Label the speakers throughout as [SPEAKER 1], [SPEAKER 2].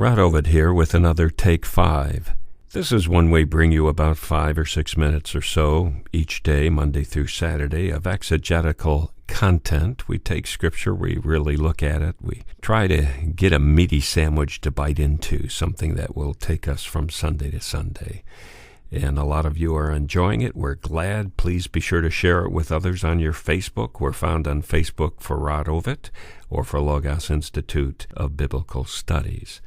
[SPEAKER 1] Rod Ovid here with another Take 5. This is when we bring you about 5 or 6 minutes or so each day, Monday through Saturday, of exegetical content. We take Scripture, we really look at it, we try to get a meaty sandwich to bite into, something that will take us from Sunday to Sunday. And a lot of you are enjoying it. We're glad. Please be sure to share it with others on your Facebook. We're found on Facebook for Rod Ovid or for Logos Institute of Biblical Studies.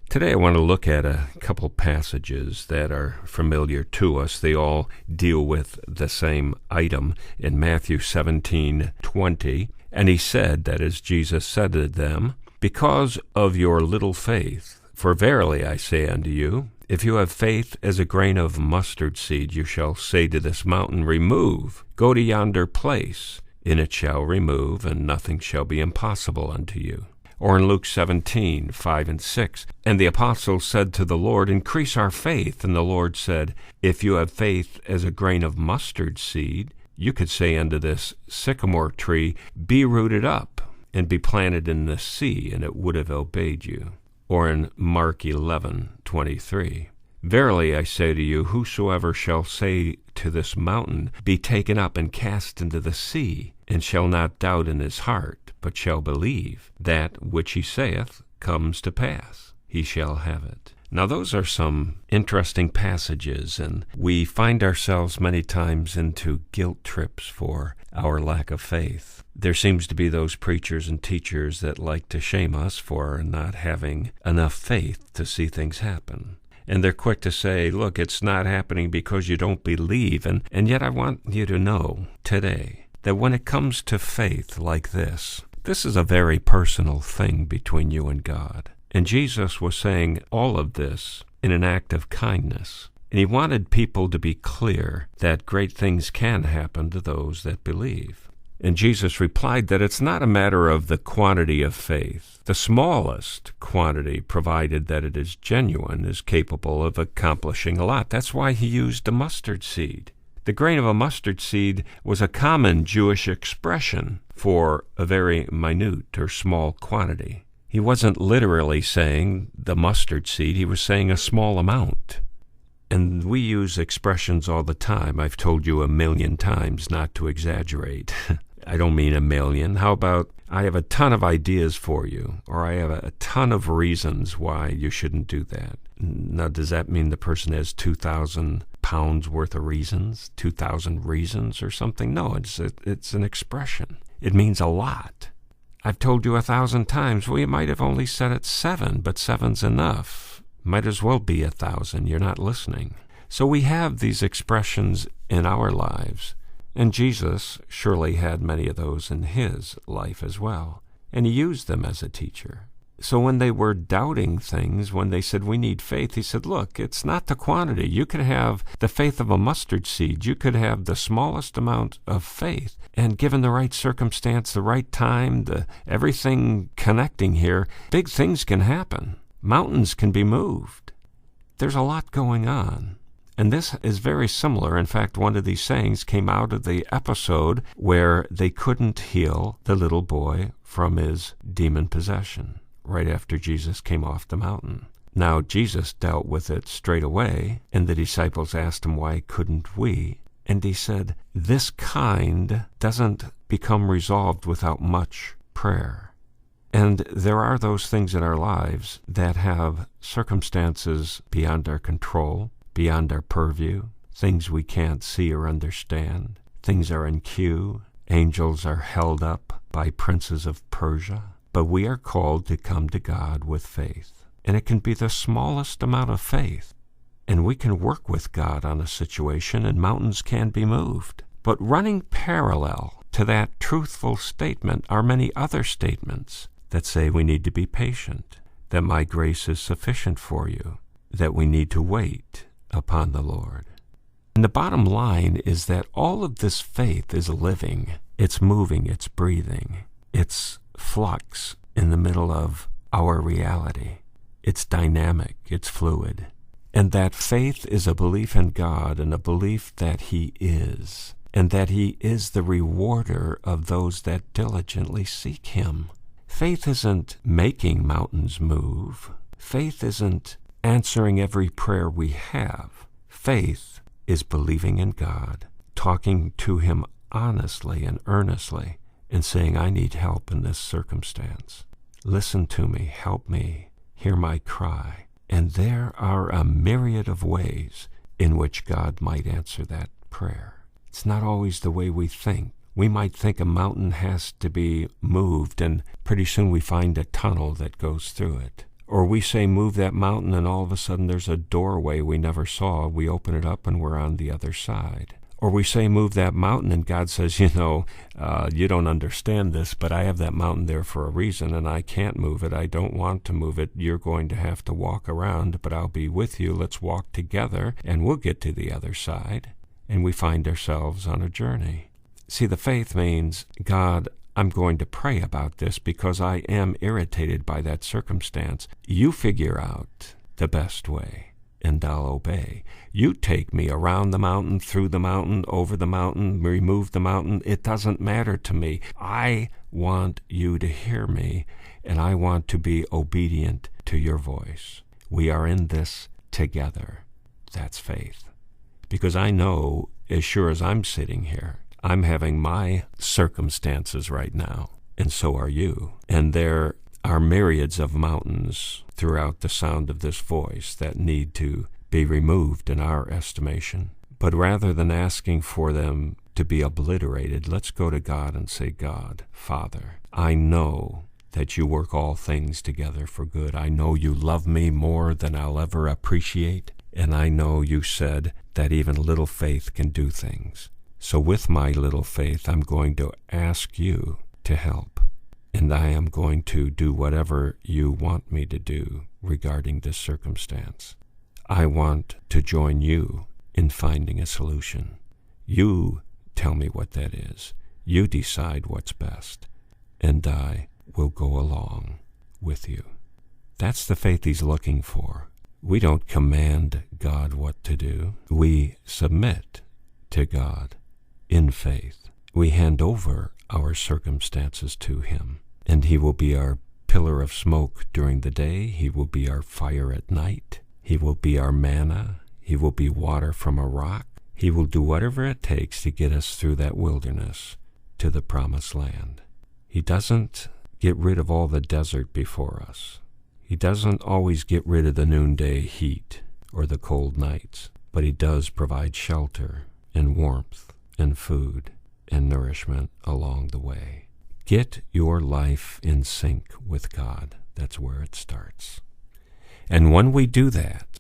[SPEAKER 1] Today I want to look at a couple passages that are familiar to us. They all deal with the same item in Matthew 17:20. And he said, that is, Jesus said to them, "Because of your little faith, for verily I say unto you, if you have faith as a grain of mustard seed, you shall say to this mountain, Remove, go to yonder place, and it shall remove, and nothing shall be impossible unto you." Or in Luke 17:5 and 6, "And the apostles said to the Lord, Increase our faith. And the Lord said, If you have faith as a grain of mustard seed, you could say unto this sycamore tree, Be rooted up, and be planted in the sea, and it would have obeyed you." Or in Mark 11:23, "Verily I say to you, whosoever shall say to this mountain, Be taken up and cast into the sea, and shall not doubt in his heart, but shall believe that which he saith comes to pass, he shall have it." Now those are some interesting passages, and we find ourselves many times into guilt trips for our lack of faith. There seems to be those preachers and teachers that like to shame us for not having enough faith to see things happen. And they're quick to say, look, it's not happening because you don't believe. And yet I want you to know today that when it comes to faith like this is a very personal thing between you and God. And Jesus was saying all of this in an act of kindness. And he wanted people to be clear that great things can happen to those that believe. And Jesus replied that it's not a matter of the quantity of faith. The smallest quantity, provided that it is genuine, is capable of accomplishing a lot. That's why he used the mustard seed. The grain of a mustard seed was a common Jewish expression for a very minute or small quantity. He wasn't literally saying the mustard seed, he was saying a small amount. And we use expressions all the time. I've told you 1,000,000 times not to exaggerate. I don't mean 1,000,000. How about, I have a ton of ideas for you, or I have a ton of reasons why you shouldn't do that. Now, does that mean the person has 2,000 pounds worth of reasons, 2,000 reasons or something? No, it's an expression. It means a lot. I've told you 1,000 times, well, you might have only said it 7, but 7's enough. Might as well be 1,000. You're not listening. So we have these expressions in our lives, and Jesus surely had many of those in his life as well, and he used them as a teacher. So when they were doubting things, when they said, we need faith, he said, look, it's not the quantity. You could have the faith of a mustard seed. You could have the smallest amount of faith. And given the right circumstance, the right time, everything connecting here, big things can happen. Mountains can be moved. There's a lot going on. And this is very similar. In fact, one of these sayings came out of the episode where they couldn't heal the little boy from his demon possession, right after Jesus came off the mountain. Now, Jesus dealt with it straight away, and the disciples asked him, why couldn't we? And he said, this kind doesn't become resolved without much prayer. And there are those things in our lives that have circumstances beyond our control, beyond our purview, things we can't see or understand. Things are in queue. Angels are held up by princes of Persia. But we are called to come to God with faith. And it can be the smallest amount of faith. And we can work with God on a situation, and mountains can be moved. But running parallel to that truthful statement are many other statements that say we need to be patient, that my grace is sufficient for you, that we need to wait upon the Lord. And the bottom line is that all of this faith is living. It's moving, it's breathing. It's flux in the middle of our reality. It's dynamic, it's fluid. And that faith is a belief in God and a belief that he is, and that he is the rewarder of those that diligently seek him. Faith isn't making mountains move. Faith isn't answering every prayer we have. Faith is believing in God, talking to Him honestly and earnestly, and saying, I need help in this circumstance. Listen to me, help me, hear my cry. And there are a myriad of ways in which God might answer that prayer. It's not always the way we think. We might think a mountain has to be moved, and pretty soon we find a tunnel that goes through it. Or we say, move that mountain, and all of a sudden there's a doorway we never saw. We open it up, and we're on the other side. Or we say, move that mountain, and God says, you don't understand this, but I have that mountain there for a reason, and I can't move it. I don't want to move it. You're going to have to walk around, but I'll be with you. Let's walk together, and we'll get to the other side. And we find ourselves on a journey. See, the faith means, God, I'm going to pray about this because I am irritated by that circumstance. You figure out the best way, and I'll obey. You take me around the mountain, through the mountain, over the mountain, remove the mountain. It doesn't matter to me. I want you to hear me, and I want to be obedient to your voice. We are in this together. That's faith. Because I know, as sure as I'm sitting here, I'm having my circumstances right now, and so are you. And there are myriads of mountains throughout the sound of this voice that need to be removed in our estimation. But rather than asking for them to be obliterated, let's go to God and say, God, Father, I know that you work all things together for good. I know you love me more than I'll ever appreciate. And I know you said that even little faith can do things. So with my little faith, I'm going to ask you to help. And I am going to do whatever you want me to do regarding this circumstance. I want to join you in finding a solution. You tell me what that is. You decide what's best. And I will go along with you. That's the faith he's looking for. We don't command God what to do. We submit to God in faith. We hand over our circumstances to him, and he will be our pillar of smoke during the day. He will be our fire at night. He will be our manna. He will be water from a rock. He will do whatever it takes to get us through that wilderness to the promised land. He doesn't get rid of all the desert before us. He doesn't always get rid of the noonday heat or the cold nights, but he does provide shelter and warmth and food and nourishment along the way. Get your life in sync with God. That's where it starts. And when we do that,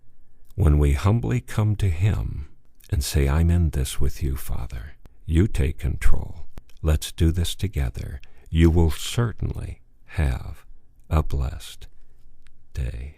[SPEAKER 1] when we humbly come to him and say, I'm in this with you, Father, you take control. Let's do this together. You will certainly have a blessed day.